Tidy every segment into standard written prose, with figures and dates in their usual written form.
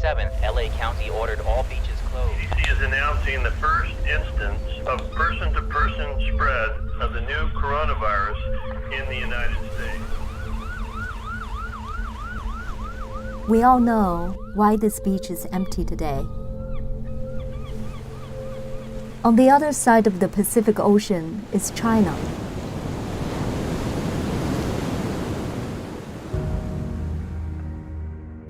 7th, LA County ordered all beaches closed. CDC is announcing the first instance of person-to-person spread of the new coronavirus in the United States. We all know why this beach is empty today. On the other side of the Pacific Ocean is China.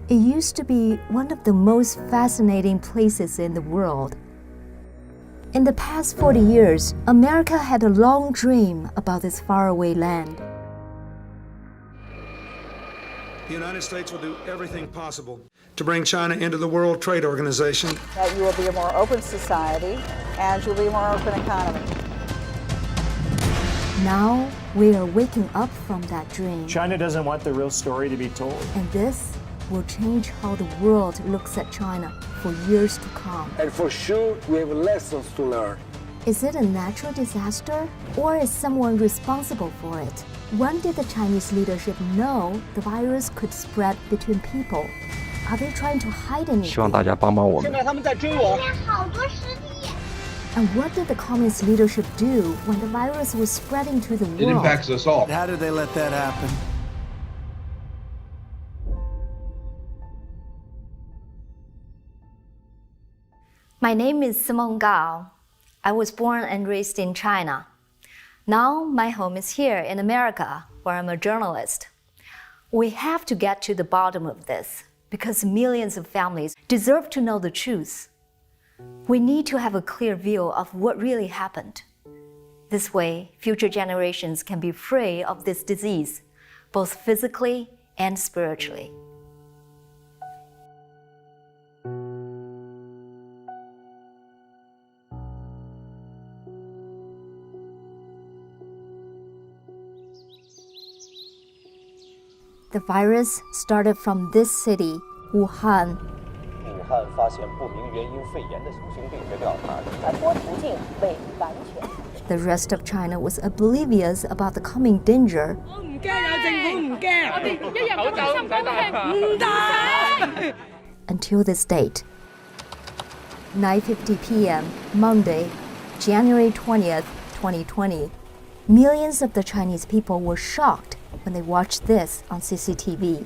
It used to be one of the most fascinating places in the world. In the past 40 years, America had a long dream about this faraway land. The United States will do everything possible to bring China into the World Trade Organization. That you will be a more open society and you'll be a more open economy. Now we are waking up from that dream. China doesn't want the real story to be told. And this will change how the world looks at China for years to come. And for sure, we have lessons to learn. Is it a natural disaster, or is someone responsible for it? When did the Chinese leadership know the virus could spread between people? Are they trying to hide anything? 希望大家帮帮我们。 And what did the communist leadership do when the virus was spreading to the world? It impacts us all. How did they let that happen? My name is Simone Gao. I was born and raised in China. Now my home is here in America, where I'm a journalist. We have to get to the bottom of this, because millions of families deserve to know the truth. We need to have a clear view of what really happened. This way, future generations can be free of this disease, both physically and spiritually. The virus started from this city, Wuhan. The rest of China was oblivious about the coming danger. Until this date. 9:50 p.m., Monday, January 20th, 2020. Millions of the Chinese people were shocked when they watched this on CCTV.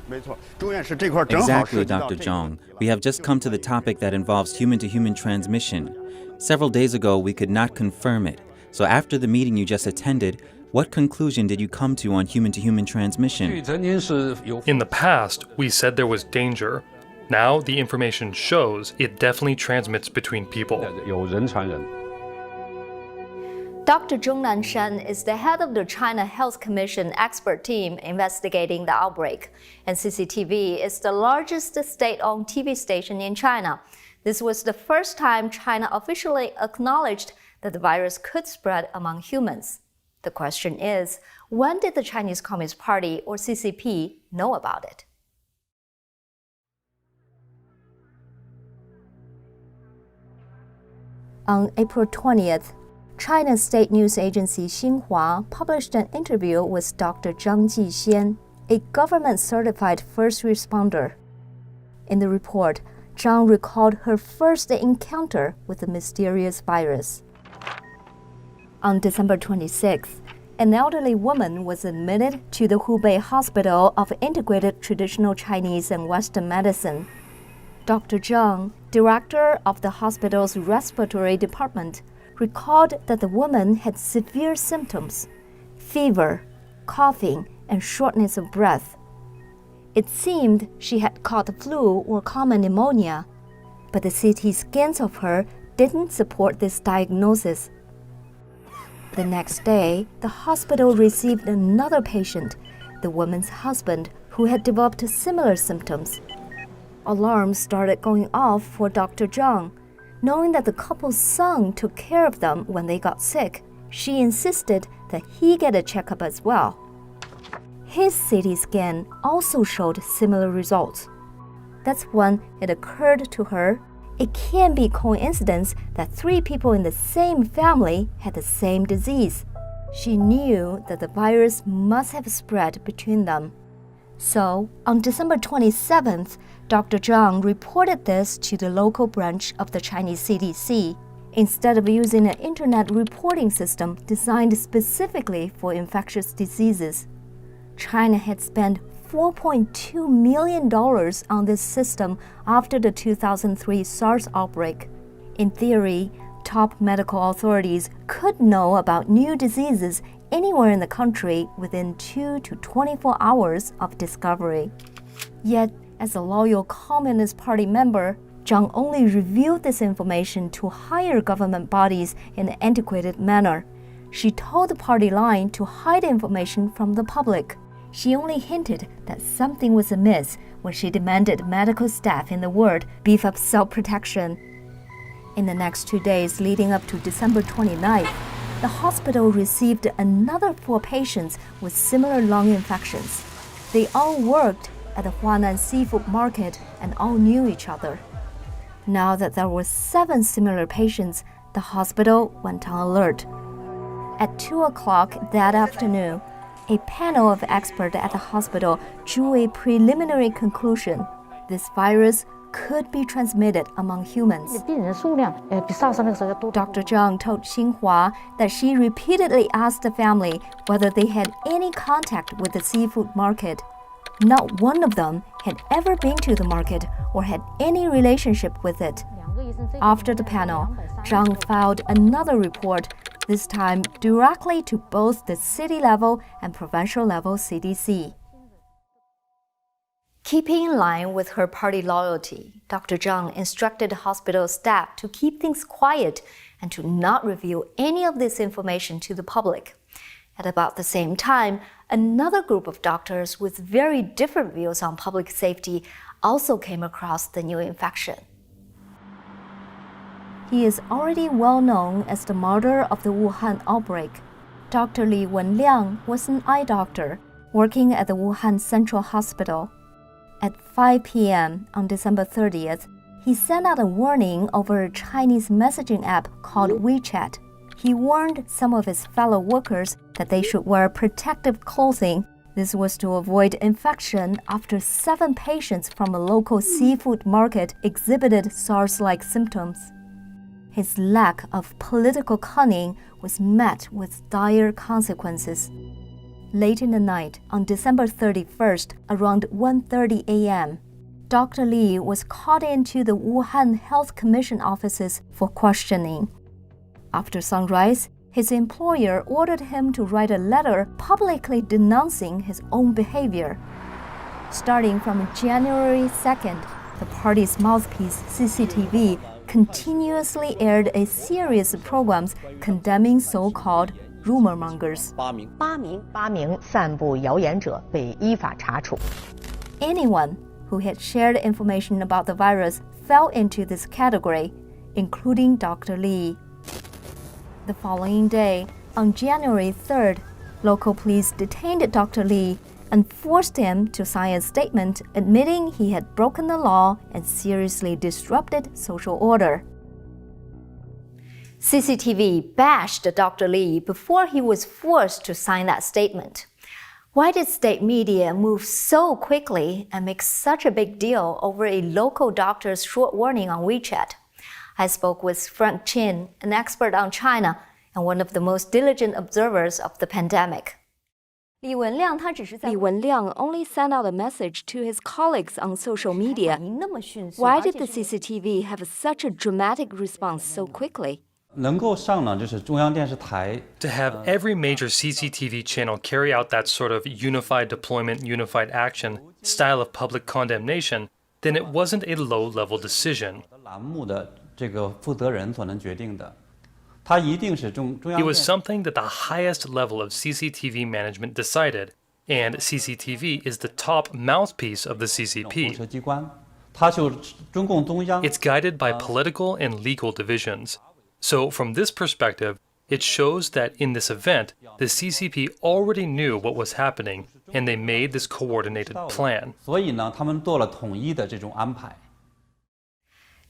Exactly, Dr. Zhang. We have just come to the topic that involves human-to-human transmission. Several days ago, we could not confirm it. So after the meeting you just attended, what conclusion did you come to on human-to-human transmission? In the past, we said there was danger. Now, the information shows it definitely transmits between people. Dr. Zhong Nanshan is the head of the China Health Commission expert team investigating the outbreak. And CCTV is the largest state-owned TV station in China. This was the first time China officially acknowledged that the virus could spread among humans. The question is, when did the Chinese Communist Party, or CCP, know about it? On April 20th, China's state news agency Xinhua published an interview with Dr. Zhang Jixian, a government-certified first responder. In the report, Zhang recalled her first encounter with the mysterious virus. On December 26th, an elderly woman was admitted to the Hubei Hospital of Integrated Traditional Chinese and Western Medicine. Dr. Zhang, director of the hospital's respiratory department, recalled that the woman had severe symptoms: fever, coughing, and shortness of breath. It seemed she had caught the flu or common pneumonia, but the CT scans of her didn't support this diagnosis. The next day, the hospital received another patient, the woman's husband, who had developed similar symptoms. Alarms started going off for Dr. Zhang. Knowing that the couple's son took care of them when they got sick, she insisted that he get a checkup as well. His CT scan also showed similar results. That's when it occurred to her, it can't be coincidence that 3 people in the same family had the same disease. She knew that the virus must have spread between them. So, on December 27th, Dr. Zhang reported this to the local branch of the Chinese CDC, instead of using an internet reporting system designed specifically for infectious diseases. China had spent $4.2 million on this system after the 2003 SARS outbreak. In theory, top medical authorities could know about new diseases anywhere in the country within 2 to 24 hours of discovery. Yet, as a loyal Communist Party member, Zhang only revealed this information to higher government bodies in an antiquated manner. She told the party line to hide information from the public. She only hinted that something was amiss when she demanded medical staff in the world beef up self-protection. In the next 2 days leading up to December 29th, the hospital received another 4 patients with similar lung infections. They all worked at the Huanan seafood market and all knew each other. Now that there were 7 similar patients, the hospital went on alert. At 2 o'clock that afternoon, a panel of experts at the hospital drew a preliminary conclusion. This virus could be transmitted among humans. Dr. Zhang told Xinhua that she repeatedly asked the family whether they had any contact with the seafood market. Not one of them had ever been to the market or had any relationship with it. After the panel, Zhang filed another report, this time directly to both the city level and provincial level CDC. Keeping in line with her party loyalty, Dr. Zhang instructed the hospital staff to keep things quiet and to not reveal any of this information to the public. At about the same time, another group of doctors with very different views on public safety also came across the new infection. He is already well known as the martyr of the Wuhan outbreak. Dr. Li Wenliang was an eye doctor working at the Wuhan Central Hospital. At 5 p.m. on December 30th, he sent out a warning over a Chinese messaging app called WeChat. He warned some of his fellow workers that they should wear protective clothing. This was to avoid infection after 7 patients from a local seafood market exhibited SARS-like symptoms. His lack of political cunning was met with dire consequences. Late in the night, on December 31st, around 1:30 a.m., Dr. Li was called into the Wuhan Health Commission offices for questioning. After sunrise, his employer ordered him to write a letter publicly denouncing his own behavior. Starting from January 2nd, the party's mouthpiece, CCTV, continuously aired a series of programs condemning so-called rumor mongers. Anyone who had shared information about the virus fell into this category, including Dr. Li. The following day, on January 3rd, local police detained Dr. Li and forced him to sign a statement admitting he had broken the law and seriously disrupted social order. CCTV bashed Dr. Li before he was forced to sign that statement. Why did state media move so quickly and make such a big deal over a local doctor's short warning on WeChat? I spoke with Frank Chin, an expert on China and one of the most diligent observers of the pandemic. Li Wenliang only sent out a message to his colleagues on social media. Why did the CCTV have such a dramatic response so quickly? To have every major CCTV channel carry out that sort of unified deployment, unified action style of public condemnation, then it wasn't a low-level decision. It was something that the highest level of CCTV management decided, and CCTV is the top mouthpiece of the CCP. It's guided by political and legal divisions. So from this perspective, it shows that in this event, the CCP already knew what was happening, and they made this coordinated plan.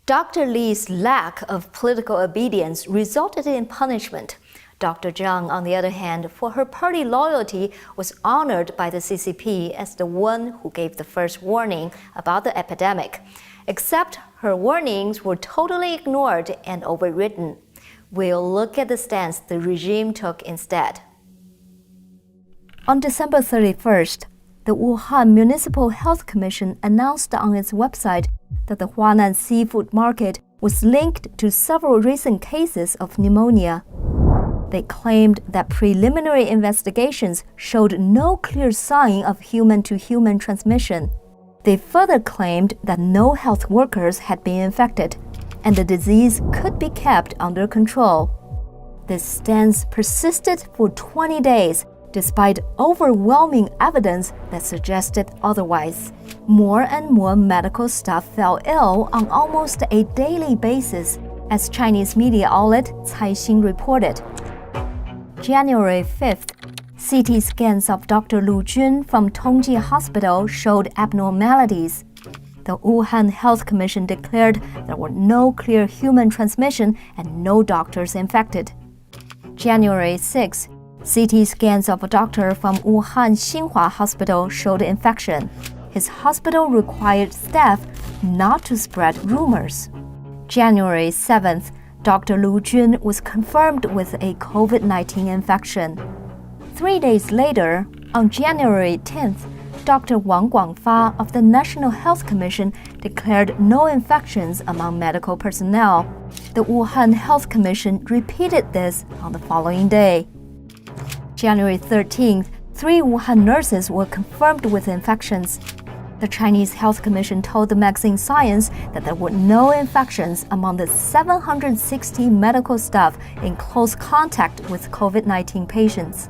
Dr. Li's lack of political obedience resulted in punishment. Dr. Zhang, on the other hand, for her party loyalty, was honored by the CCP as the one who gave the first warning about the epidemic. Except her warnings were totally ignored and overridden. We'll look at the stance the regime took instead. On December 31st, the Wuhan Municipal Health Commission announced on its website that the Huanan seafood market was linked to several recent cases of pneumonia. They claimed that preliminary investigations showed no clear sign of human-to-human transmission. They further claimed that no health workers had been infected, and the disease could be kept under control. This stance persisted for 20 days, despite overwhelming evidence that suggested otherwise. More and more medical staff fell ill on almost a daily basis, as Chinese media outlet Caixin reported. January 5th, CT scans of Dr. Lu Jun from Tongji Hospital showed abnormalities. The Wuhan Health Commission declared there were no clear human transmission and no doctors infected. January 6, CT scans of a doctor from Wuhan Xinhua Hospital showed infection. His hospital required staff not to spread rumors. January 7th, Dr. Lu Jun was confirmed with a COVID-19 infection. 3 days later, on January 10th, Dr. Wang Guangfa of the National Health Commission declared no infections among medical personnel. The Wuhan Health Commission repeated this on the following day. January 13th, 3 Wuhan nurses were confirmed with infections. The Chinese Health Commission told the magazine Science that there were no infections among the 760 medical staff in close contact with COVID-19 patients.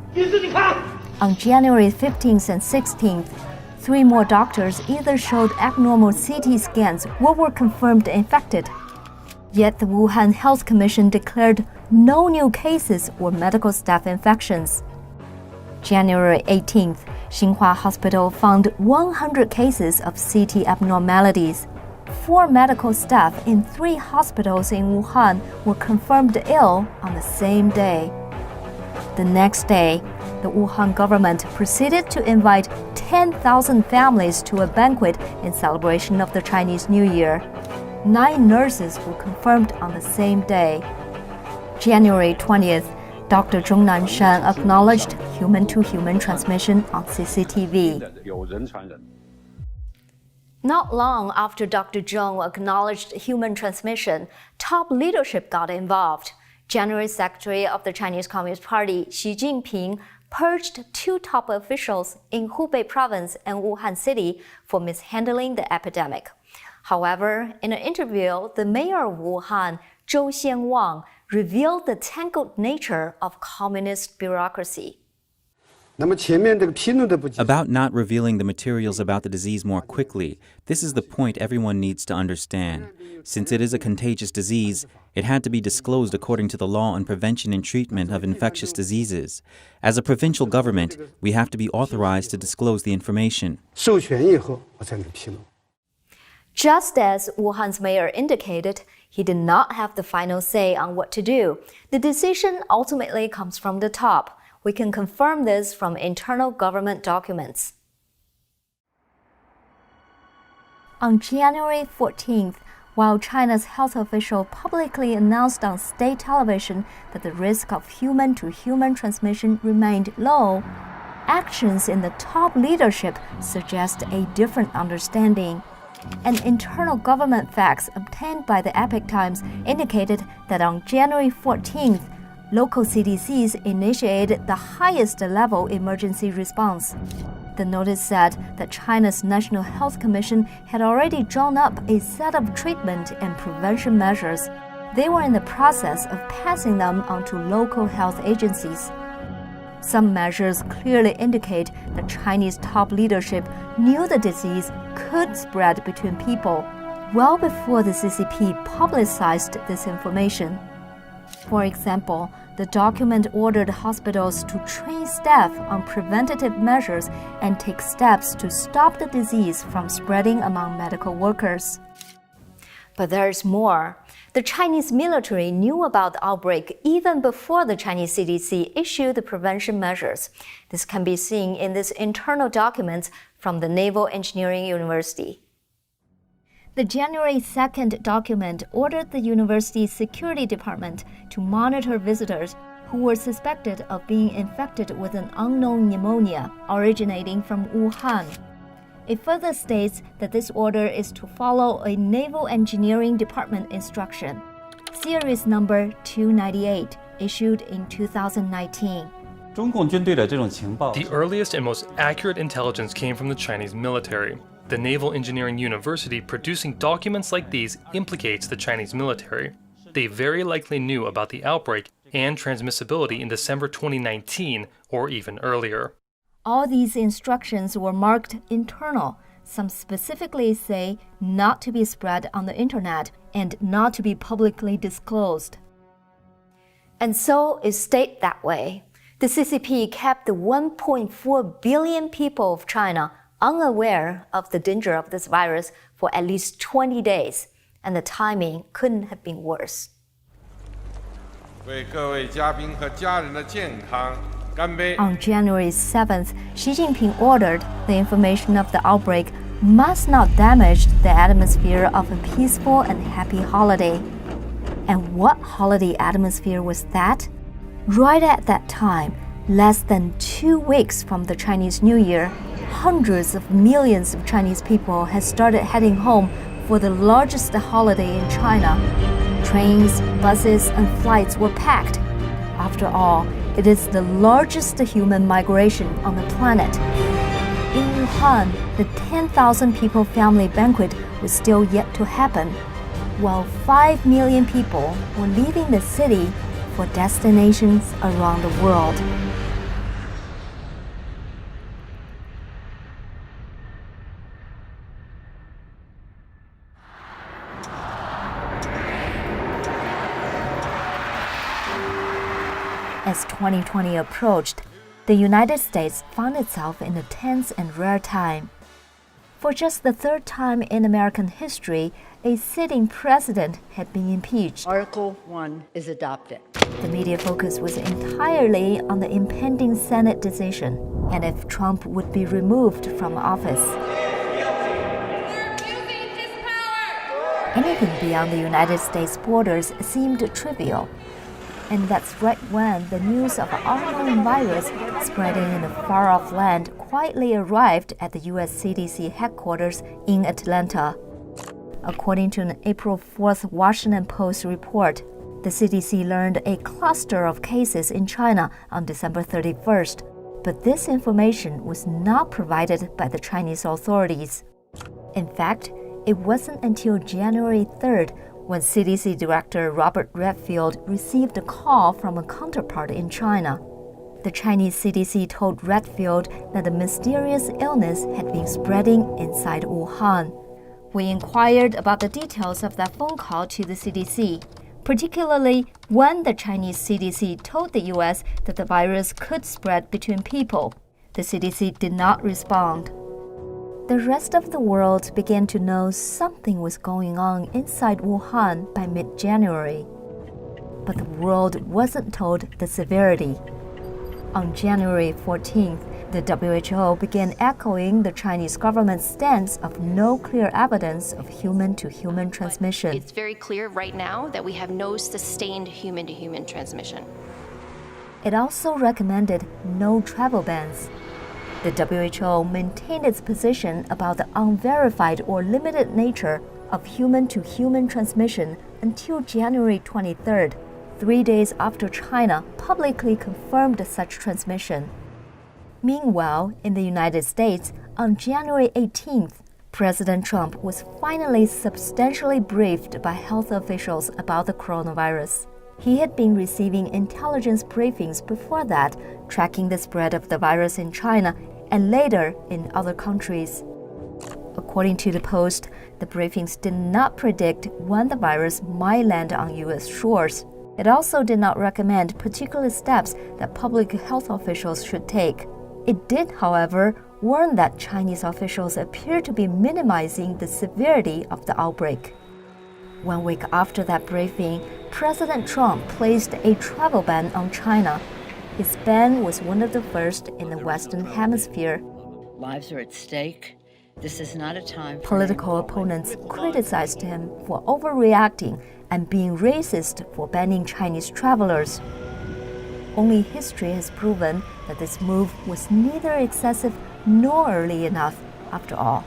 On January 15th and 16th, 3 more doctors either showed abnormal CT scans or were confirmed infected. Yet the Wuhan Health Commission declared no new cases or medical staff infections. January 18th, Xinhua Hospital found 100 cases of CT abnormalities. 4 medical staff in 3 hospitals in Wuhan were confirmed ill on the same day. The next day, the Wuhan government proceeded to invite 10,000 families to a banquet in celebration of the Chinese New Year. 9 nurses were confirmed on the same day. January 20th, Dr. Zhong Nanshan acknowledged human-to-human transmission on CCTV. Not long after Dr. Zhong acknowledged human transmission, top leadership got involved. General Secretary of the Chinese Communist Party, Xi Jinping, purged 2 top officials in Hubei province and Wuhan city for mishandling the epidemic. However, in an interview, the mayor of Wuhan, Zhou Xianwang, revealed the tangled nature of communist bureaucracy. About not revealing the materials about the disease more quickly, this is the point everyone needs to understand. Since it is a contagious disease, it had to be disclosed according to the law on prevention and treatment of infectious diseases. As a provincial government, we have to be authorized to disclose the information. Just as Wuhan's mayor indicated, he did not have the final say on what to do. The decision ultimately comes from the top. We can confirm this from internal government documents. On January 14th, while China's health official publicly announced on state television that the risk of human-to-human transmission remained low, actions in the top leadership suggest a different understanding. And internal government facts obtained by the Epoch Times indicated that on January 14th, local CDCs initiated the highest level emergency response. The notice said that China's National Health Commission had already drawn up a set of treatment and prevention measures. They were in the process of passing them on to local health agencies. Some measures clearly indicate that Chinese top leadership knew the disease could spread between people well before the CCP publicized this information. For example, the document ordered hospitals to train staff on preventative measures and take steps to stop the disease from spreading among medical workers. But there's more. The Chinese military knew about the outbreak even before the Chinese CDC issued the prevention measures. This can be seen in this internal documents from the Naval Engineering University. The January 2nd document ordered the university's security department to monitor visitors who were suspected of being infected with an unknown pneumonia originating from Wuhan. It further states that this order is to follow a Naval Engineering Department instruction, Series number 298, issued in 2019. The earliest and most accurate intelligence came from the Chinese military. The Naval Engineering University producing documents like these implicates the Chinese military. They very likely knew about the outbreak and transmissibility in December 2019 or even earlier. All these instructions were marked internal. Some specifically say not to be spread on the internet and not to be publicly disclosed. And so it stayed that way. The CCP kept the 1.4 billion people of China unaware of the danger of this virus for at least 20 days, and the timing couldn't have been worse. On January 7th, Xi Jinping ordered the information of the outbreak must not damage the atmosphere of a peaceful and happy holiday. And what holiday atmosphere was that? Right at that time, less than 2 weeks from the Chinese New Year, hundreds of millions of Chinese people had started heading home for the largest holiday in China. Trains, buses, and flights were packed. After all, it is the largest human migration on the planet. In Wuhan, the 10,000 people family banquet was still yet to happen, while 5 million people were leaving the city for destinations around the world. As 2020 approached, the United States found itself in a tense and rare time. For just the third time in American history, a sitting president had been impeached. Article 1 is adopted. The media focus was entirely on the impending Senate decision and if Trump would be removed from office. Anything beyond the United States borders seemed trivial. And that's right when the news of an unknown virus spreading in a far-off land quietly arrived at the U.S. CDC headquarters in Atlanta. According to an April 4th Washington Post report, the CDC learned a cluster of cases in China on December 31st, but this information was not provided by the Chinese authorities. In fact, it wasn't until January 3rd when CDC Director Robert Redfield received a call from a counterpart in China. The Chinese CDC told Redfield that a mysterious illness had been spreading inside Wuhan. We inquired about the details of that phone call to the CDC, particularly when the Chinese CDC told the US that the virus could spread between people. The CDC did not respond. The rest of the world began to know something was going on inside Wuhan by mid-January. But the world wasn't told the severity. On January 14th, the WHO began echoing the Chinese government's stance of no clear evidence of human-to-human transmission. It's very clear right now that we have no sustained human-to-human transmission. It also recommended no travel bans. The WHO maintained its position about the unverified or limited nature of human-to-human transmission until January 23rd, 3 days after China publicly confirmed such transmission. Meanwhile, in the United States, on January 18th, President Trump was finally substantially briefed by health officials about the coronavirus. He had been receiving intelligence briefings before that, tracking the spread of the virus in China and later in other countries. According to the Post, the briefings did not predict when the virus might land on U.S. shores. It also did not recommend particular steps that public health officials should take. It did, however, warn that Chinese officials appear to be minimizing the severity of the outbreak. 1 week after that briefing, President Trump placed a travel ban on China. His ban was one of the first in the Western Hemisphere. Lives are at stake. This is not a time for Political opponents criticized him for overreacting and being racist for banning Chinese travelers. Only history has proven that this move was neither excessive nor early enough, after all.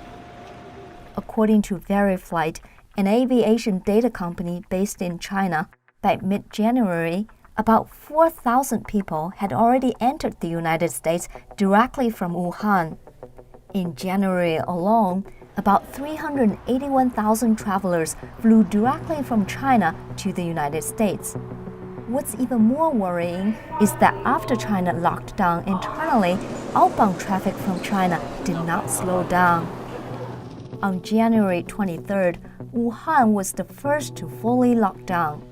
According to Veriflight, an aviation data company based in China, by mid-January, about 4,000 people had already entered the United States directly from Wuhan. In January alone, about 381,000 travelers flew directly from China to the United States. What's even more worrying is that after China locked down internally, outbound traffic from China did not slow down. On January 23rd, Wuhan was the first to fully lock down.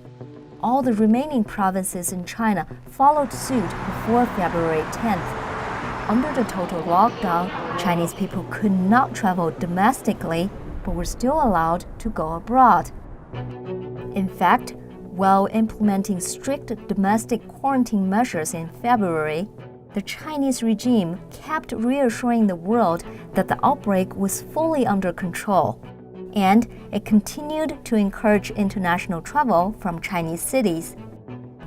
All the remaining provinces in China followed suit before February 10th. Under the total lockdown, Chinese people could not travel domestically, but were still allowed to go abroad. In fact, while implementing strict domestic quarantine measures in February, the Chinese regime kept reassuring the world that the outbreak was fully under control, and it continued to encourage international travel from Chinese cities.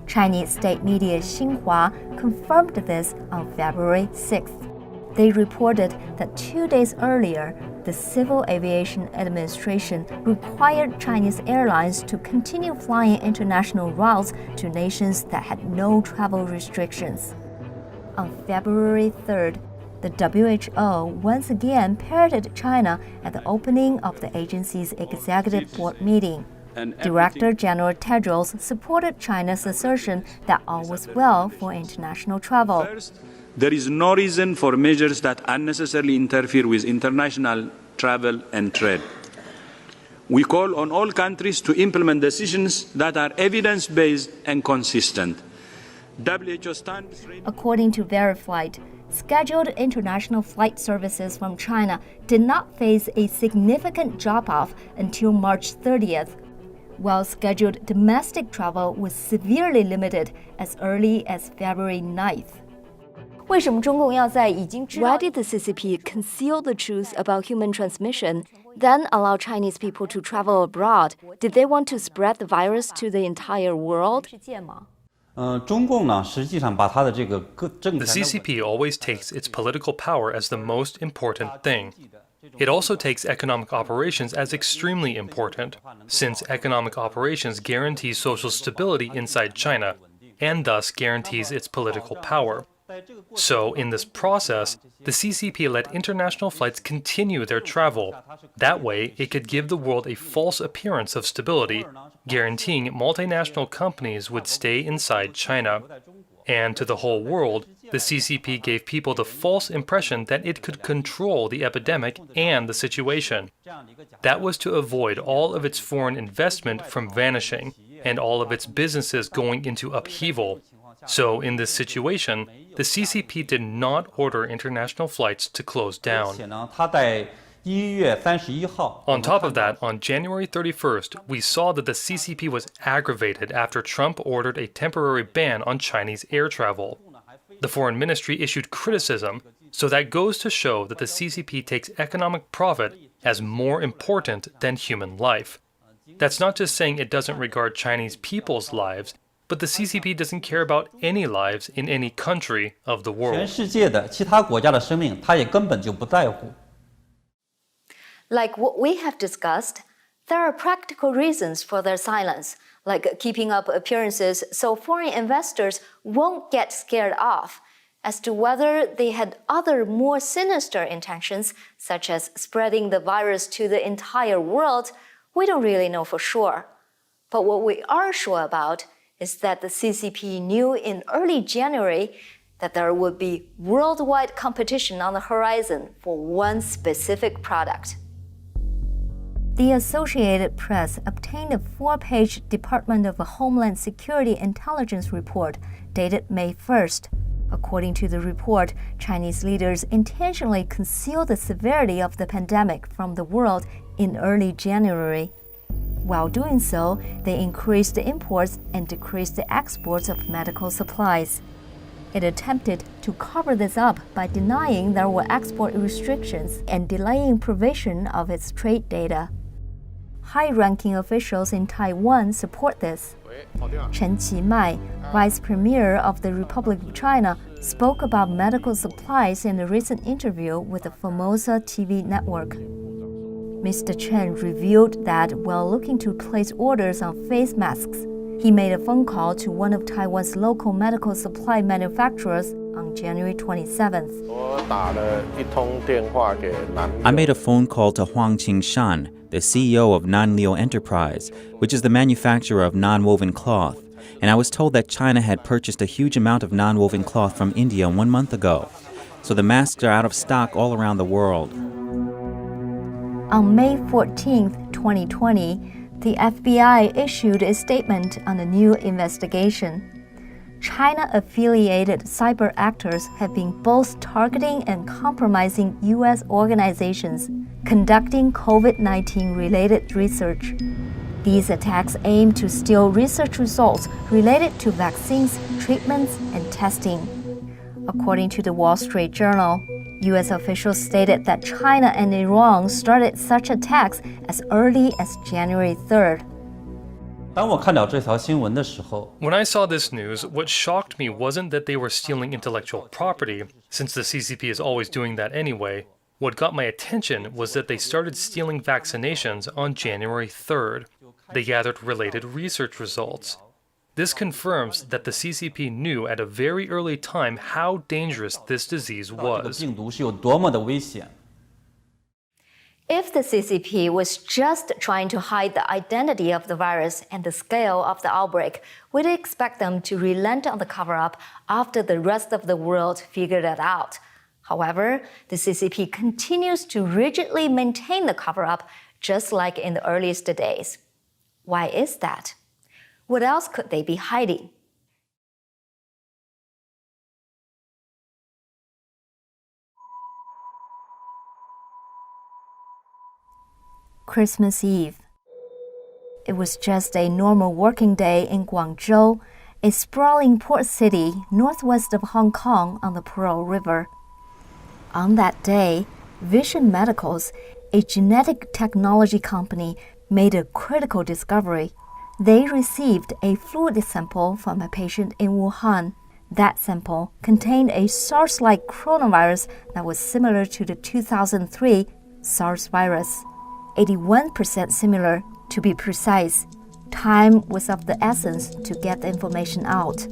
Chinese state media Xinhua confirmed this on February 6th. They reported that 2 days earlier, the Civil Aviation Administration required Chinese airlines to continue flying international routes to nations that had no travel restrictions. On February 3rd, the WHO once again parroted China at the opening of the agency's executive board meeting. Director General Tedros supported China's assertion that all was well for international travel. There is no reason for measures that unnecessarily interfere with international travel and trade. We call on all countries to implement decisions that are evidence-based and consistent. WHO stands ready. According to Veriflight, scheduled international flight services from China did not face a significant drop-off until March 30th, while scheduled domestic travel was severely limited as early as February 9th. Why did the CCP conceal the truth about human transmission, then allow Chinese people to travel abroad? Did they want to spread the virus to the entire world? The CCP always takes its political power as the most important thing. It also takes economic operations as extremely important, since economic operations guarantee social stability inside China, and thus guarantees its political power. So, in this process, the CCP let international flights continue their travel. That way, it could give the world a false appearance of stability, guaranteeing multinational companies would stay inside China. And to the whole world, the CCP gave people the false impression that it could control the epidemic and the situation. That was to avoid all of its foreign investment from vanishing and all of its businesses going into upheaval. So, in this situation, the CCP did not order international flights to close down. On top of that, on January 31st, we saw that the CCP was aggravated after Trump ordered a temporary ban on Chinese air travel. The Foreign Ministry issued criticism, so that goes to show that the CCP takes economic profit as more important than human life. That's not just saying it doesn't regard Chinese people's lives, but the CCP doesn't care about any lives in any country of the world. Like what we have discussed, there are practical reasons for their silence, like keeping up appearances so foreign investors won't get scared off. As to whether they had other more sinister intentions, such as spreading the virus to the entire world, we don't really know for sure. But what we are sure about is that the CCP knew in early January that there would be worldwide competition on the horizon for one specific product. The Associated Press obtained a 4-page Department of Homeland Security intelligence report dated May 1st. According to the report, Chinese leaders intentionally concealed the severity of the pandemic from the world in early January. While doing so, they increased the imports and decreased the exports of medical supplies. It attempted to cover this up by denying there were export restrictions and delaying provision of its trade data. High-ranking officials in Taiwan support this. Chen Qimai, Vice Premier of the Republic of China, spoke about medical supplies in a recent interview with the Formosa TV network. Mr. Chen revealed that while looking to place orders on face masks, he made a phone call to one of Taiwan's local medical supply manufacturers on January 27th. I made a phone call to Huang Qingshan, the CEO of Nanliu Enterprise, which is the manufacturer of non-woven cloth, and I was told that China had purchased a huge amount of non-woven cloth from India 1 month ago. So the masks are out of stock all around the world. On May 14, 2020, the FBI issued a statement on a new investigation. China-affiliated cyber actors have been both targeting and compromising U.S. organizations conducting COVID-19 related research. These attacks aim to steal research results related to vaccines, treatments, and testing. According to the Wall Street Journal, U.S. officials stated that China and Iran started such attacks as early as January 3rd. When I saw this news, what shocked me wasn't that they were stealing intellectual property, since the CCP is always doing that anyway. What got my attention was that they started stealing vaccinations on January 3rd. They gathered related research results. This confirms that the CCP knew at a very early time how dangerous this disease was. If the CCP was just trying to hide the identity of the virus and the scale of the outbreak, we'd expect them to relent on the cover-up after the rest of the world figured it out. However, the CCP continues to rigidly maintain the cover-up, just like in the earliest days. Why is that? What else could they be hiding? Christmas Eve. It was just a normal working day in Guangzhou, a sprawling port city northwest of Hong Kong on the Pearl River. On that day, Vision Medicals, a genetic technology company, made a critical discovery. They received a fluid sample from a patient in Wuhan. That sample contained a SARS-like coronavirus that was similar to the 2003 SARS virus. 81% similar, to be precise. Time was of the essence to get the information out.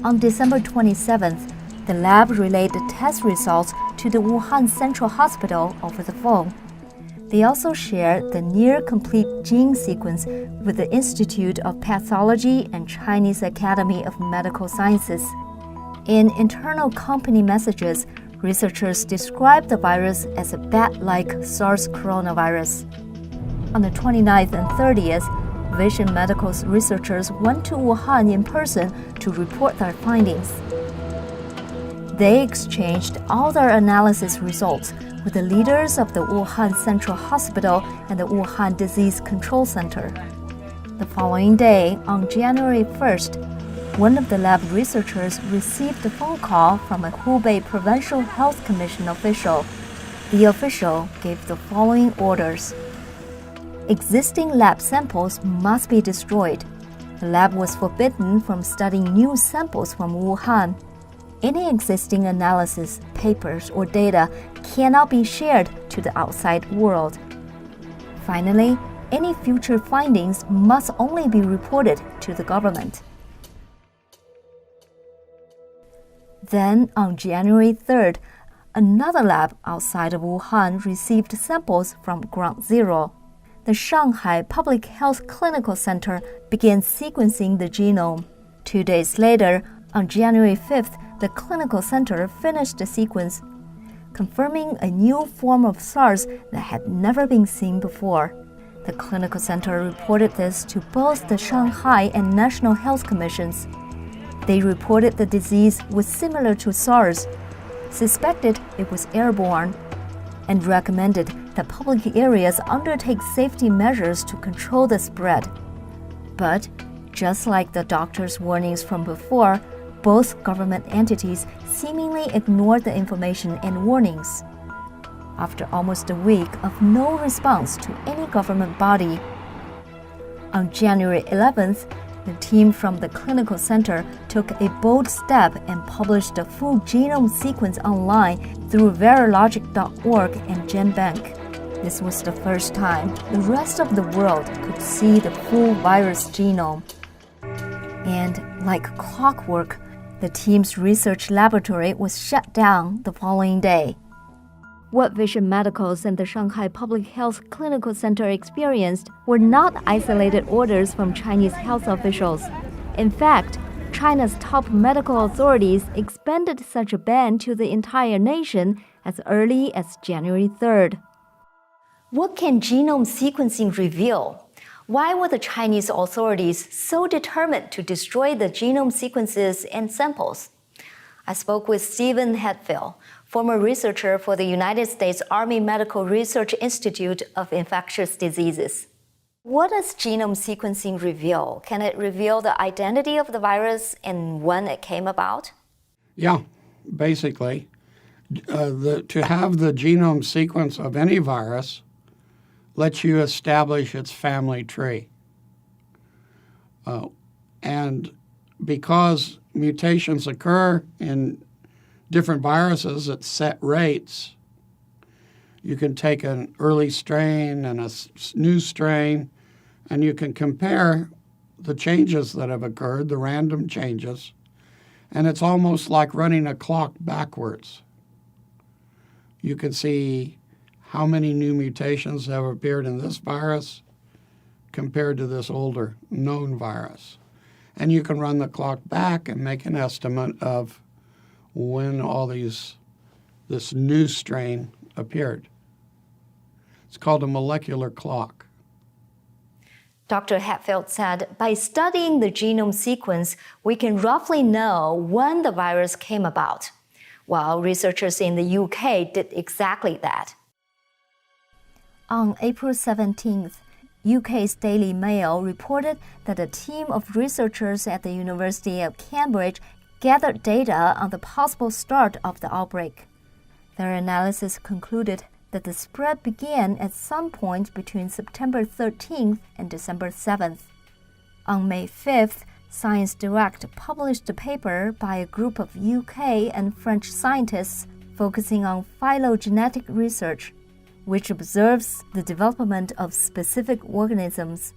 On December 27th, the lab relayed the test results to the Wuhan Central Hospital over the phone. They also shared the near-complete gene sequence with the Institute of Pathology and Chinese Academy of Medical Sciences. In internal company messages, researchers described the virus as a bat-like SARS coronavirus. On the 29th and 30th, Vision Medical's researchers went to Wuhan in person to report their findings. They exchanged all their analysis results with the leaders of the Wuhan Central Hospital and the Wuhan Disease Control Center. The following day, on January 1st, one of the lab researchers received a phone call from a Hubei Provincial Health Commission official. The official gave the following orders. Existing lab samples must be destroyed. The lab was forbidden from studying new samples from Wuhan. Any existing analysis, papers, or data cannot be shared to the outside world. Finally, any future findings must only be reported to the government. Then, on January 3rd, another lab outside of Wuhan received samples from Ground Zero. The Shanghai Public Health Clinical Center began sequencing the genome. 2 days later, on January 5th, the clinical center finished the sequence, confirming a new form of SARS that had never been seen before. The clinical center reported this to both the Shanghai and National Health Commissions. They reported the disease was similar to SARS, suspected it was airborne. and recommended that public areas undertake safety measures to control the spread. But, just like the doctor's warnings from before, both government entities seemingly ignored the information and warnings. After almost a week of no response to any government body, on January 11th, the team from the clinical center took a bold step and published the full genome sequence online through Verilogic.org and GenBank. This was the first time the rest of the world could see the full virus genome. And like clockwork, the team's research laboratory was shut down the following day. What Vision Medicals and the Shanghai Public Health Clinical Center experienced were not isolated orders from Chinese health officials. In fact, China's top medical authorities expanded such a ban to the entire nation as early as January 3rd. What can genome sequencing reveal? Why were the Chinese authorities so determined to destroy the genome sequences and samples? I spoke with Stephen Hatfield, former researcher for the United States Army Medical Research Institute of Infectious Diseases. What does genome sequencing reveal? Can it reveal the identity of the virus and when it came about? Yeah, basically. To have the genome sequence of any virus lets you establish its family tree. And because mutations occur in different viruses at set rates, you can take an early strain and a new strain, and you can compare the changes that have occurred, the random changes, and it's almost like running a clock backwards. You can see how many new mutations have appeared in this virus compared to this older known virus. And you can run the clock back and make an estimate of when all this new strain appeared. It's called a molecular clock. Dr. Hatfield said, by studying the genome sequence, we can roughly know when the virus came about, while researchers in the UK did exactly that. On April 17th, UK's Daily Mail reported that a team of researchers at the University of Cambridge gathered data on the possible start of the outbreak. Their analysis concluded that the spread began at some point between September 13th and December 7th. On May 5th, Science Direct published a paper by a group of UK and French scientists focusing on phylogenetic research, which observes the development of specific organisms.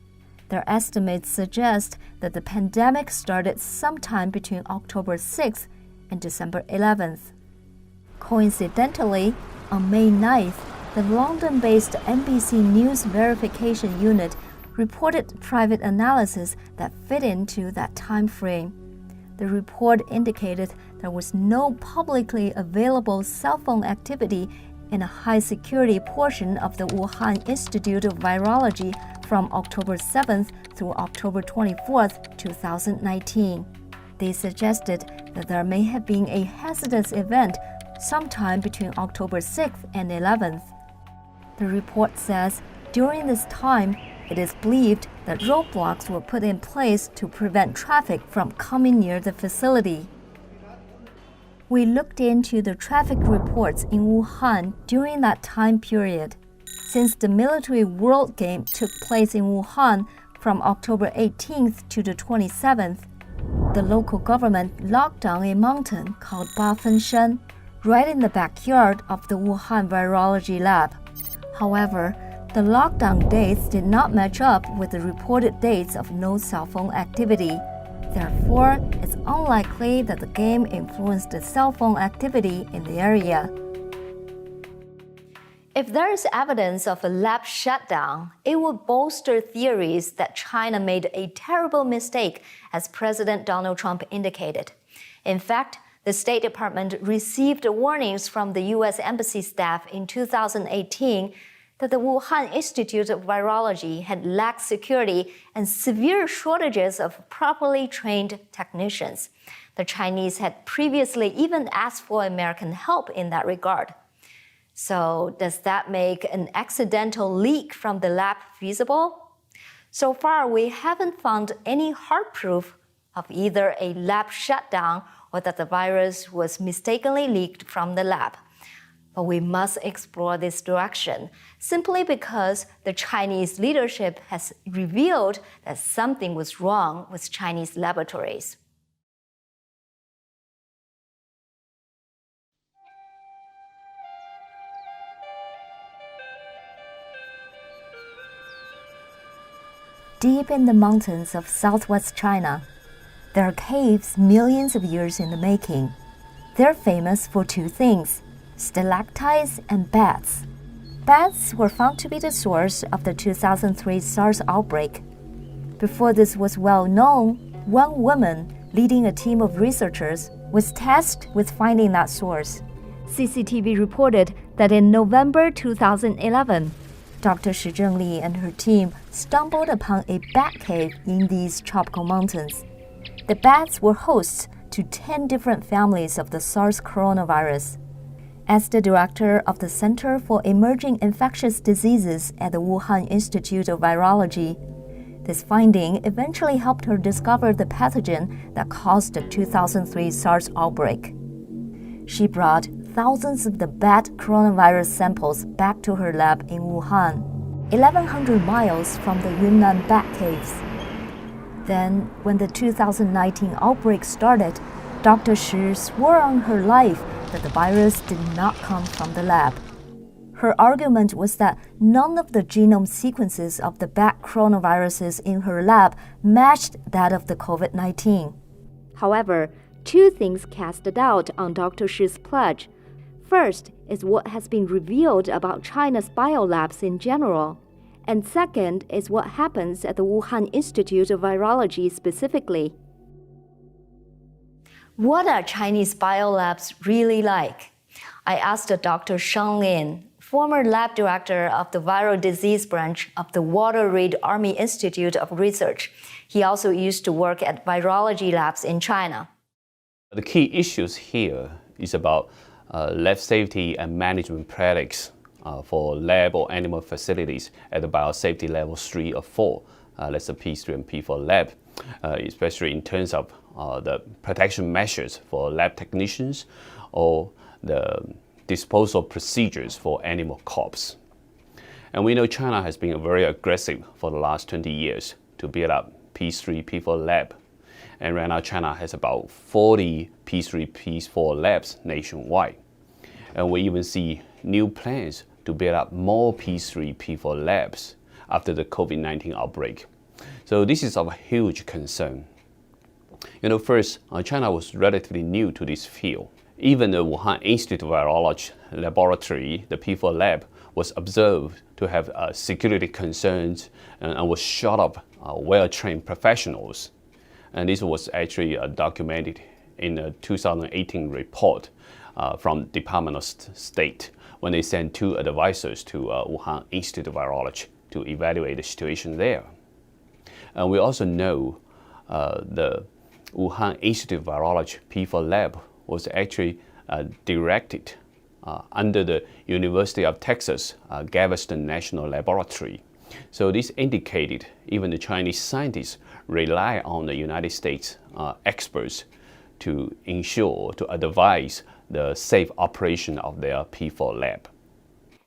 Their estimates suggest that the pandemic started sometime between October 6th and December 11th. Coincidentally, on May 9th, the London-based NBC News verification unit reported private analysis that fit into that time frame. The report indicated there was no publicly available cell phone activity in a high-security portion of the Wuhan Institute of Virology from October 7th through October 24th, 2019. They suggested that there may have been a hazardous event sometime between October 6th and 11th. The report says during this time, it is believed that roadblocks were put in place to prevent traffic from coming near the facility. We looked into the traffic reports in Wuhan during that time period. Since the Military World Game took place in Wuhan from October 18th to the 27th, the local government locked down a mountain called Bafenshan, right in the backyard of the Wuhan Virology Lab. However, the lockdown dates did not match up with the reported dates of no cell phone activity. Therefore, it's unlikely that the game influenced the cell phone activity in the area. If there is evidence of a lab shutdown, it would bolster theories that China made a terrible mistake, as President Donald Trump indicated. In fact, the State Department received warnings from the U.S. Embassy staff in 2018 that the Wuhan Institute of Virology had lacked security and severe shortages of properly trained technicians. The Chinese had previously even asked for American help in that regard. So does that make an accidental leak from the lab feasible? So far, we haven't found any hard proof of either a lab shutdown or that the virus was mistakenly leaked from the lab. But we must explore this direction, simply because the Chinese leadership has revealed that something was wrong with Chinese laboratories. Deep in the mountains of southwest China, there are caves millions of years in the making. They're famous for two things: stalactites and bats. Bats were found to be the source of the 2003 SARS outbreak. Before this was well known, one woman leading a team of researchers was tasked with finding that source. CCTV reported that in November 2011, Dr. Shi Zhengli and her team stumbled upon a bat cave in these tropical mountains. The bats were hosts to 10 different families of the SARS coronavirus. As the director of the Center for Emerging Infectious Diseases at the Wuhan Institute of Virology, this finding eventually helped her discover the pathogen that caused the 2003 SARS outbreak. She brought thousands of the bat coronavirus samples back to her lab in Wuhan, 1,100 miles from the Yunnan bat caves. Then, when the 2019 outbreak started, Dr. Shi swore on her life that the virus did not come from the lab. Her argument was that none of the genome sequences of the bat coronaviruses in her lab matched that of the COVID-19. However, two things cast a doubt on Dr. Shi's pledge. First is what has been revealed about China's biolabs in general. And second is what happens at the Wuhan Institute of Virology specifically. What are Chinese biolabs really like? I asked Dr. Shang Lin, former lab director of the viral disease branch of the Walter Reed Army Institute of Research. He also used to work at virology labs in China. The key issues here is about lab safety and management practice for lab or animal facilities at the biosafety level 3 or 4. That's the P3 and P4 lab, especially in terms of the protection measures for lab technicians or the disposal procedures for animal corpse. And we know China has been very aggressive for the last 20 years to build up P3, P4 lab. And right now China has about 40 P3, P4 labs nationwide. And we even see new plans to build up more P3, P4 labs after the COVID-19 outbreak. So this is of a huge concern. First, China was relatively new to this field. Even the Wuhan Institute of Virology laboratory, the P4 lab, was observed to have security concerns and was short of well-trained professionals. And this was actually documented in a 2018 report from Department of State when they sent 2 advisors to Wuhan Institute of Virology to evaluate the situation there. And we also know the Wuhan Institute of Virology P4 lab was actually directed under the University of Texas Galveston National Laboratory. So this indicated even the Chinese scientists rely on the United States experts to ensure, to advise the safe operation of their P4 lab.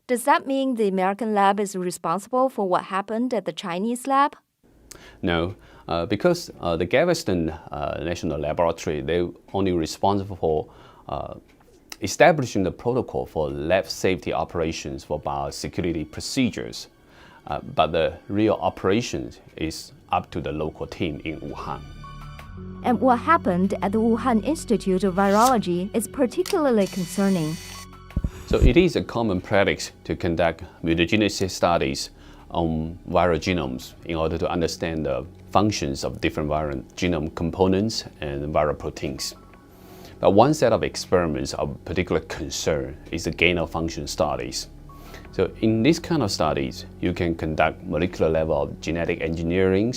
Does that mean the American lab is responsible for what happened at the Chinese lab? No, because the Galveston National Laboratory, they're only responsible for establishing the protocol for lab safety operations for biosecurity procedures. But the real operations is up to the local team in Wuhan. And what happened at the Wuhan Institute of Virology is particularly concerning. So it is a common practice to conduct mutagenicity studies on viral genomes in order to understand the functions of different viral genome components and viral proteins. But one set of experiments of particular concern is the gain-of-function studies. So in this kind of studies, you can conduct molecular level of genetic engineering,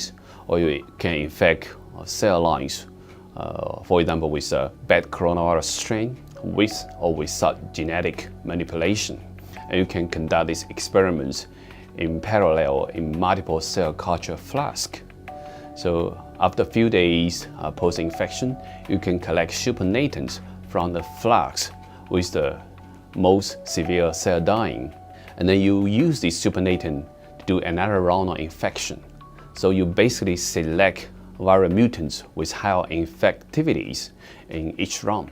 or you can infect cell lines, for example, with a bad coronavirus strain, with or without genetic manipulation. and you can conduct these experiments in parallel in multiple cell culture flask. So after a few days post-infection, you can collect supernatants from the flask with the most severe cell dying. And then you use this supernatant to do another round of infection. So you basically select viral mutants with higher infectivities in each round.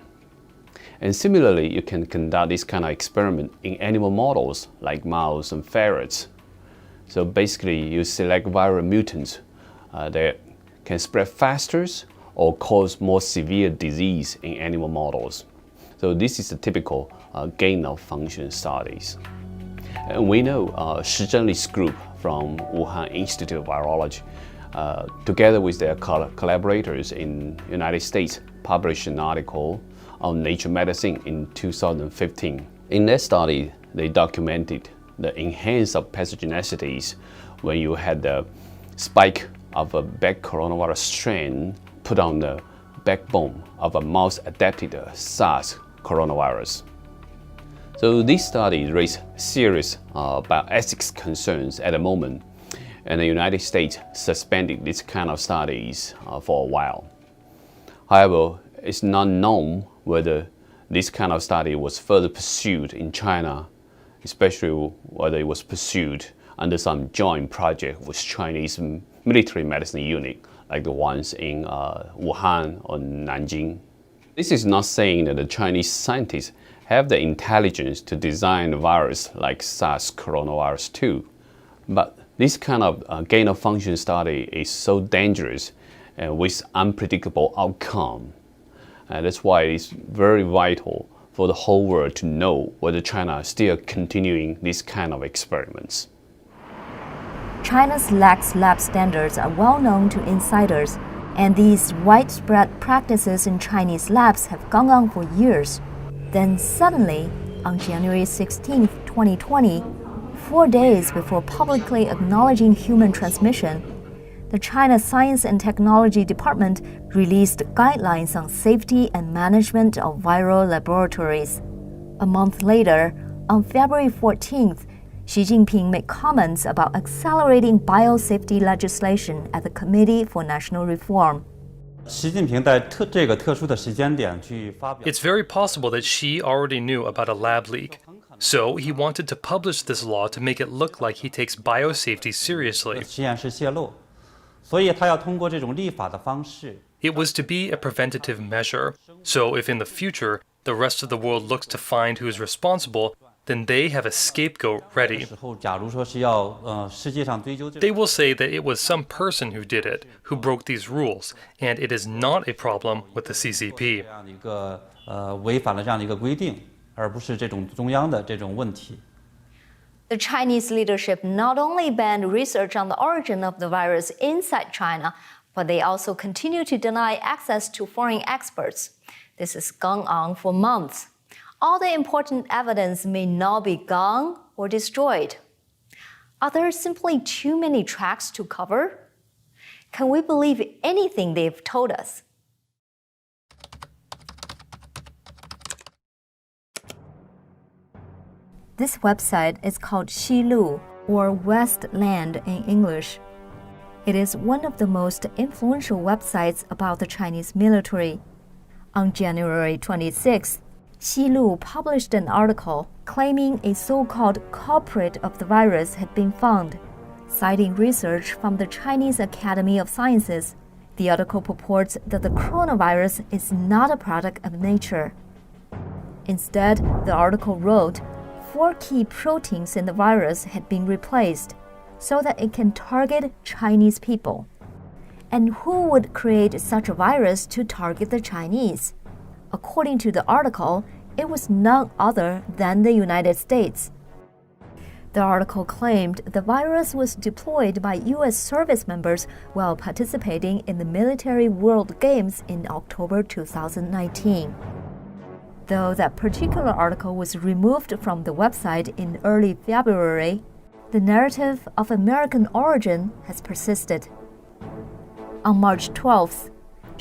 And similarly, you can conduct this kind of experiment in animal models like mouse and ferrets. So basically, you select viral mutants that can spread faster or cause more severe disease in animal models. So this is the typical gain-of-function studies. And we know Shi Zhenli's group from Wuhan Institute of Virology, together with their collaborators in the United States, published an article on Nature Medicine in 2015. In that study, they documented the enhanced of pathogenicities when you had the spike of a bad coronavirus strain put on the backbone of a mouse-adapted SARS coronavirus. So this study raised serious bioethics concerns at the moment, and the United States suspended this kind of studies for a while. However, it's not known whether this kind of study was further pursued in China, especially whether it was pursued under some joint project with Chinese military medicine unit, like the ones in Wuhan or Nanjing. This is not saying that the Chinese scientists have the intelligence to design a virus like SARS coronavirus 2, but this kind of gain-of-function study is so dangerous and with unpredictable outcome. That's why it's very vital for the whole world to know whether China is still continuing these kind of experiments. China's lax lab standards are well known to insiders, and these widespread practices in Chinese labs have gone on for years. Then suddenly, on January 16, 2020, 4 days before publicly acknowledging human transmission, the China Science and Technology Department released guidelines on safety and management of viral laboratories. A month later, on February 14th, Xi Jinping made comments about accelerating biosafety legislation at the Committee for National Reform. It's very possible that Xi already knew about a lab leak. So he wanted to publish this law to make it look like he takes biosafety seriously. It was to be a preventative measure. So if in the future the rest of the world looks to find who is responsible, then they have a scapegoat ready. They will say that it was some person who did it, who broke these rules, and it is not a problem with the CCP. The Chinese leadership not only banned research on the origin of the virus inside China, but they also continue to deny access to foreign experts. This has gone on for months. All the important evidence may now be gone or destroyed. Are there simply too many tracks to cover? Can we believe anything they've told us? This website is called Xilo, or Westland in English. It is one of the most influential websites about the Chinese military. On January 26th, Xilo published an article claiming a so-called culprit of the virus had been found. Citing research from the Chinese Academy of Sciences, the article purports that the coronavirus is not a product of nature. Instead, the article wrote 4 key proteins in the virus had been replaced so that it can target Chinese people. And who would create such a virus to target the Chinese? According to the article, it was none other than the United States. The article claimed the virus was deployed by U.S. service members while participating in the Military World Games in October 2019. Though that particular article was removed from the website in early February, the narrative of American origin has persisted. On March 12th,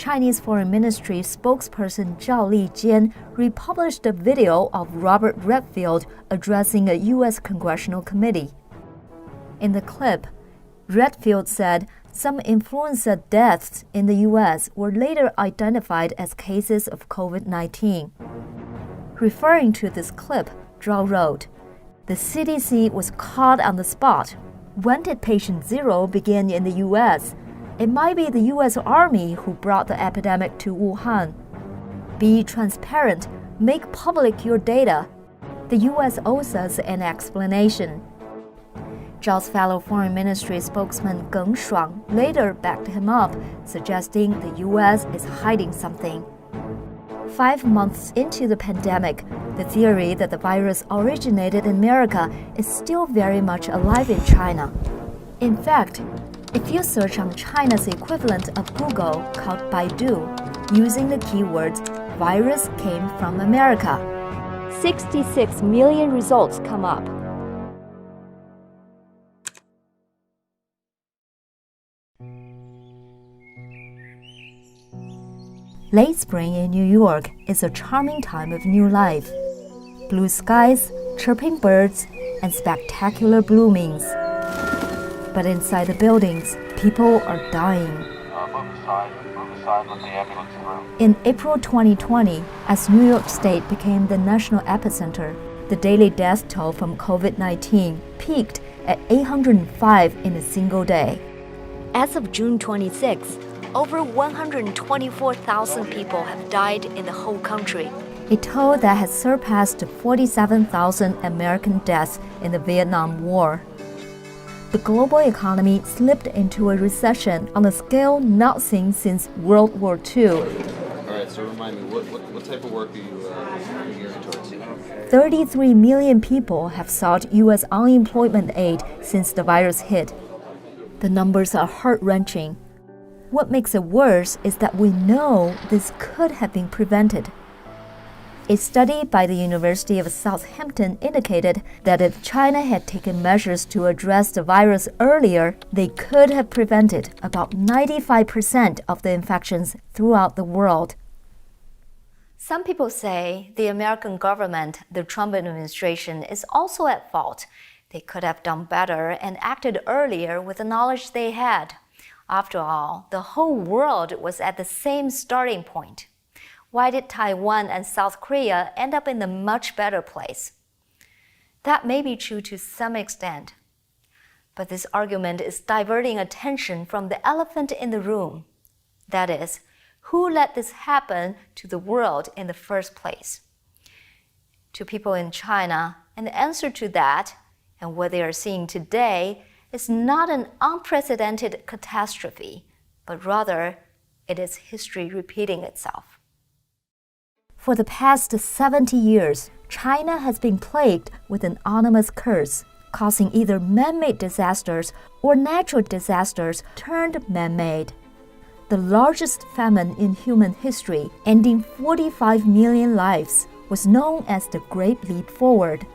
Chinese Foreign Ministry spokesperson Zhao Lijian republished a video of Robert Redfield addressing a U.S. congressional committee. In the clip, Redfield said some influenza deaths in the U.S. were later identified as cases of COVID-19. Referring to this clip, Zhao wrote, "The CDC was caught on the spot. When did patient zero begin in the U.S.? It might be the U.S. Army who brought the epidemic to Wuhan. Be transparent. Make public your data. The U.S. owes us an explanation." Zhao's fellow Foreign Ministry spokesman Geng Shuang later backed him up, suggesting the U.S. is hiding something. 5 months into the pandemic, the theory that the virus originated in America is still very much alive in China. In fact, if you search on China's equivalent of Google called Baidu, using the keywords "virus came from America," 66 million results come up. Late spring in New York is a charming time of new life. Blue skies, chirping birds, and spectacular bloomings. But inside the buildings, people are dying. In April 2020, as New York State became the national epicenter, the daily death toll from COVID-19 peaked at 805 in a single day. As of June 26, over 124,000 people have died in the whole country, a toll that has surpassed 47,000 American deaths in the Vietnam War. The global economy slipped into a recession on a scale not seen since World War II. All right, so remind me, what type of work are you gearing towards? 33 million people have sought U.S. unemployment aid since the virus hit. The numbers are heart-wrenching. What makes it worse is that we know this could have been prevented. A study by the University of Southampton indicated that if China had taken measures to address the virus earlier, they could have prevented about 95% of the infections throughout the world. Some people say the American government, the Trump administration, is also at fault. They could have done better and acted earlier with the knowledge they had. After all, the whole world was at the same starting point. Why did Taiwan and South Korea end up in a much better place? That may be true to some extent, but this argument is diverting attention from the elephant in the room. That is, who let this happen to the world in the first place? To people in China, and the answer to that, and what they are seeing today, is not an unprecedented catastrophe, but rather it is history repeating itself. For the past 70 years, China has been plagued with an ominous curse, causing either man-made disasters or natural disasters turned man-made. The largest famine in human history, ending 45 million lives, was known as the Great Leap Forward.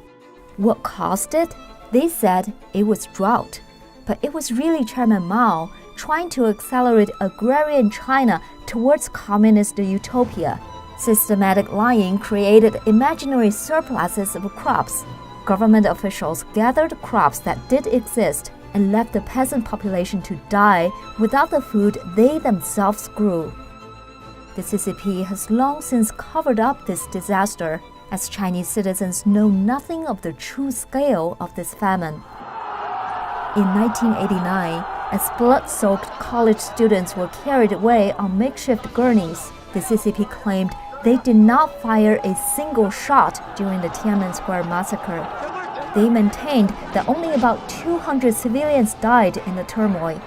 What caused it? They said it was drought, but it was really Chairman Mao trying to accelerate agrarian China towards communist utopia. Systematic lying created imaginary surpluses of crops. Government officials gathered crops that did exist and left the peasant population to die without the food they themselves grew. The CCP has long since covered up this disaster, as Chinese citizens know nothing of the true scale of this famine. In 1989, as blood-soaked college students were carried away on makeshift gurneys, the CCP claimed they did not fire a single shot during the Tiananmen Square massacre. They maintained that only about 200 civilians died in the turmoil.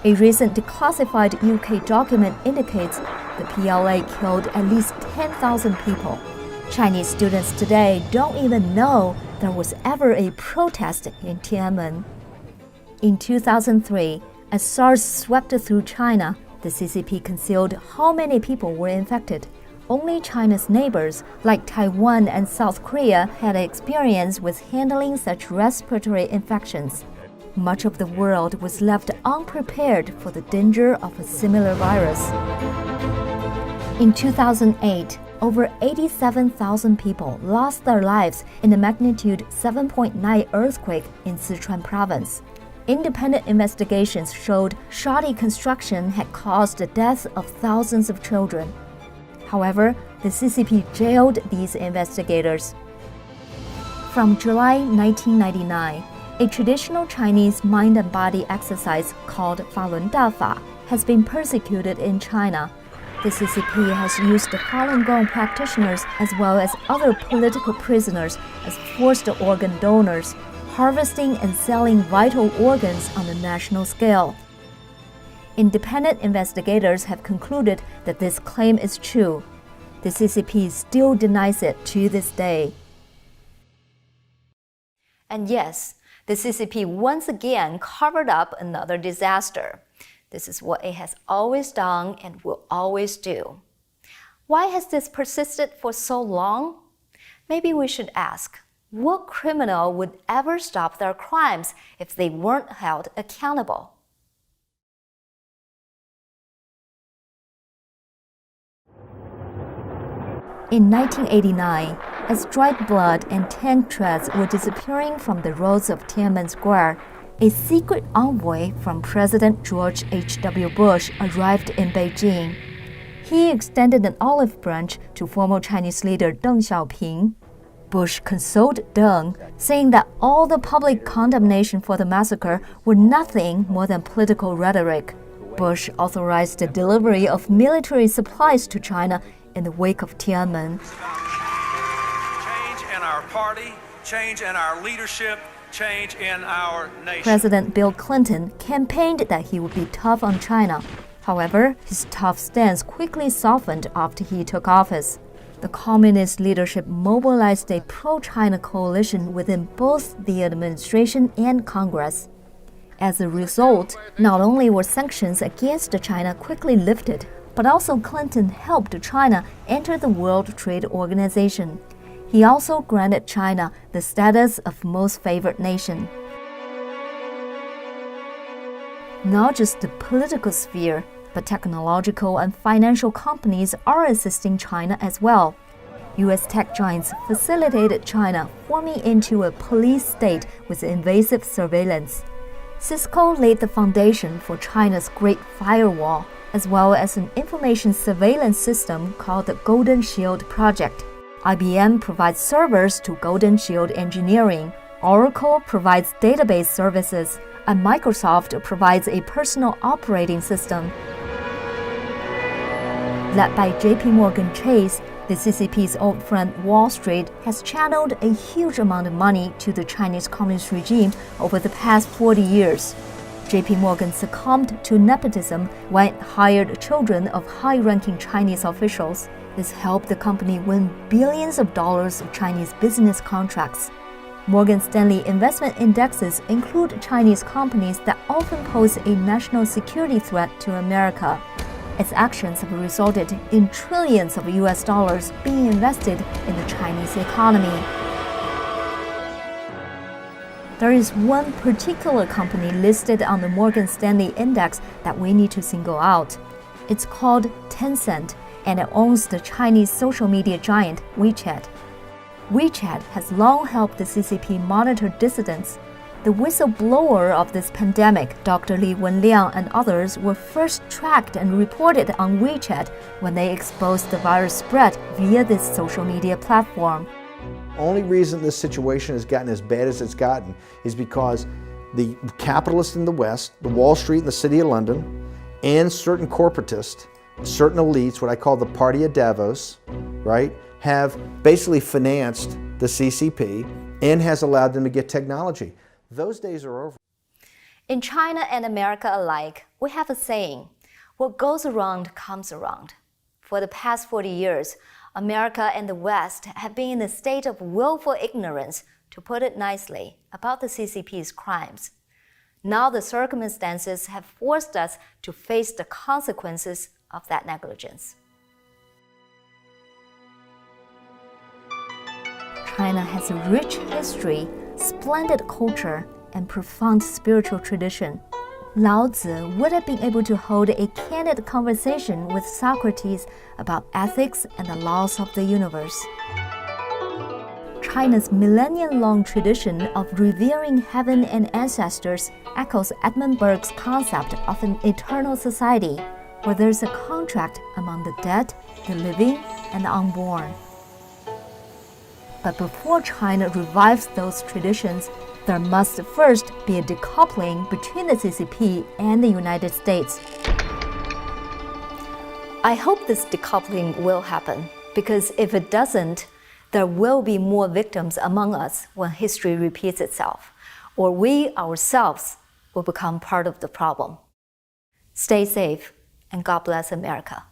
A recent declassified UK document indicates the PLA killed at least 10,000 people. Chinese students today don't even know there was ever a protest in Tiananmen. In 2003, as SARS swept through China, the CCP concealed how many people were infected. Only China's neighbors, like Taiwan and South Korea, had experience with handling such respiratory infections. Much of the world was left unprepared for the danger of a similar virus. In 2008, over 87,000 people lost their lives in a magnitude 7.9 earthquake in Sichuan province. Independent investigations showed shoddy construction had caused the deaths of thousands of children. However, the CCP jailed these investigators. From July 1999, a traditional Chinese mind and body exercise called Falun Dafa has been persecuted in China. The CCP has used the Falun Gong practitioners as well as other political prisoners as forced organ donors, harvesting and selling vital organs on a national scale. Independent investigators have concluded that this claim is true. The CCP still denies it to this day. And yes, the CCP once again covered up another disaster. This is what it has always done and will always do. Why has this persisted for so long? Maybe we should ask, what criminal would ever stop their crimes if they weren't held accountable? In 1989, as dried blood and tank treads were disappearing from the roads of Tiananmen Square, a secret envoy from President George H.W. Bush arrived in Beijing. He extended an olive branch to former Chinese leader Deng Xiaoping. Bush consoled Deng, saying that all the public condemnation for the massacre were nothing more than political rhetoric. Bush authorized the delivery of military supplies to China in the wake of Tiananmen. Change in our party, change in our leadership, change in our nation. President Bill Clinton campaigned that he would be tough on China. However, his tough stance quickly softened after he took office. The communist leadership mobilized a pro-China coalition within both the administration and Congress. As a result, not only were sanctions against China quickly lifted, but also Clinton helped China enter the World Trade Organization. He also granted China the status of most favored nation. Not just the political sphere, but technological and financial companies are assisting China as well. U.S. tech giants facilitated China forming into a police state with invasive surveillance. Cisco laid the foundation for China's Great Firewall, as well as an information surveillance system called the Golden Shield Project. IBM provides servers to Golden Shield Engineering. Oracle provides database services, and Microsoft provides a personal operating system. Led by JP Chase, the CCP's old friend Wall Street has channeled a huge amount of money to the Chinese Communist regime over the past 40 years. JP succumbed to nepotism when it hired children of high-ranking Chinese officials. This helped the company win billions of dollars of Chinese business contracts. Morgan Stanley investment indexes include Chinese companies that often pose a national security threat to America. Its actions have resulted in trillions of US dollars being invested in the Chinese economy. There is one particular company listed on the Morgan Stanley index that we need to single out. It's called Tencent, and it owns the Chinese social media giant WeChat. WeChat has long helped the CCP monitor dissidents. The whistleblower of this pandemic, Dr. Li Wenliang and others, were first tracked and reported on WeChat when they exposed the virus spread via this social media platform. Only reason this situation has gotten as bad as it's gotten is because the capitalists in the West, the Wall Street and the City of London, and certain corporatists, certain elites, what I call the Party of Davos, right, have basically financed the CCP and has allowed them to get technology. Those days are over. In China and America alike, we have a saying, what goes around comes around. For the past 40 years, America and the West have been in a state of willful ignorance, to put it nicely, about the CCP's crimes. Now the circumstances have forced us to face the consequences of that negligence. China has a rich history, splendid culture, and profound spiritual tradition. Lao Tzu would have been able to hold a candid conversation with Socrates about ethics and the laws of the universe. China's millennium-long tradition of revering heaven and ancestors echoes Edmund Burke's concept of an eternal society, where there's a contract among the dead, the living, and the unborn. But before China revives those traditions, there must first be a decoupling between the CCP and the United States. I hope this decoupling will happen, because if it doesn't, there will be more victims among us when history repeats itself, or we ourselves will become part of the problem. Stay safe, and God bless America.